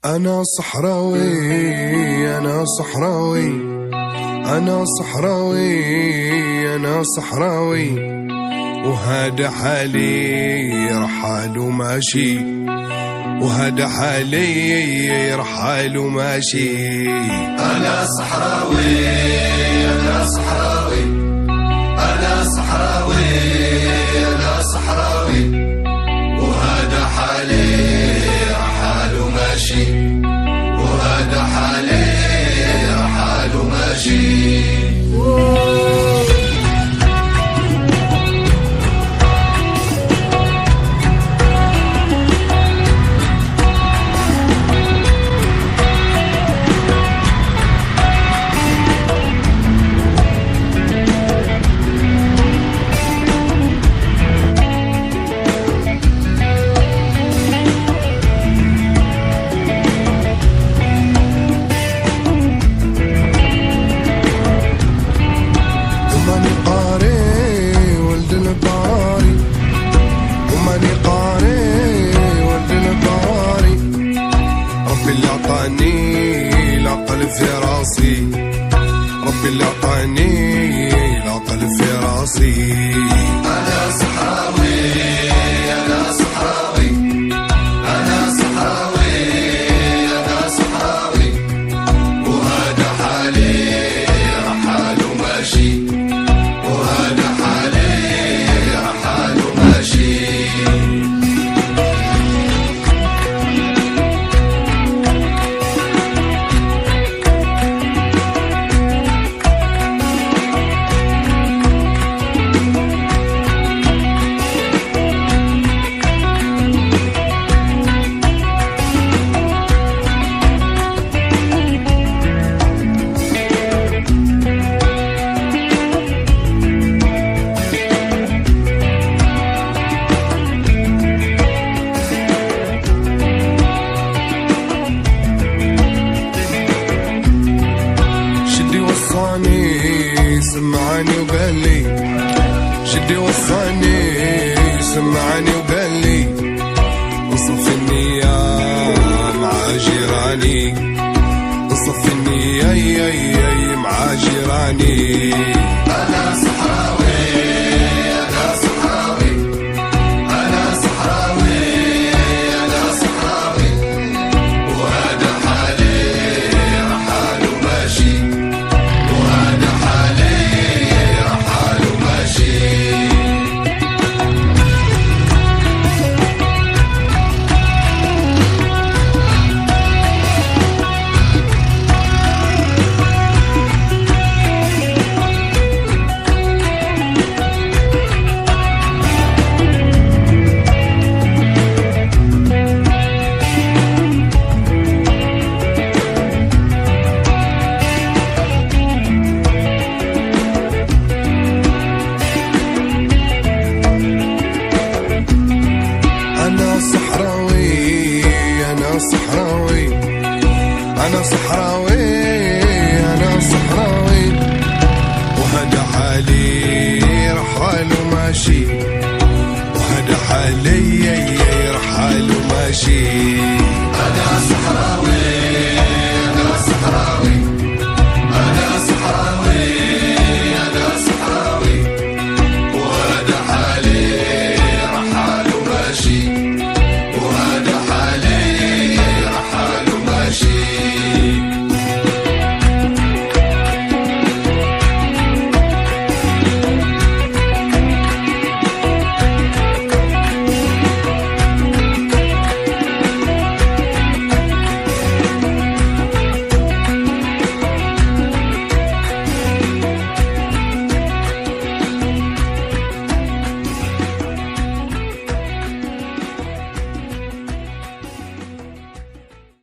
أنا صحراوي، أنا صحراوي، أنا صحراوي، أنا صحراوي، وهذا حالي رحال وماشي، وهذا حالي رحال وماشي. أنا صحراوي، أنا صحراوي، أنا صحراوي، أنا صحراوي، وهذا حالي رحال وماشي، وهذا حالي رحال وماشي. ربي اللي عطاني العقل في راسي. أنا صحراوي، أنا صحراوي، أنا صحراوي، أنا صحراوي، وهذا حالي رحال وماشي، وهذا حالي رحال وماشي. سمعني وقال لي، جدي وصاني سمعني وقال لي، وصف النية مع جيراني، وصف النية مع جيراني. أنا صحراوي، أنا صحراوي، أنا صحراوي، أنا صحراوي، وهذا حالي رحال وماشي، وهذا حالي رحال وماشي. أنا صحراوي، أنا صحراوي، أنا صحراوي.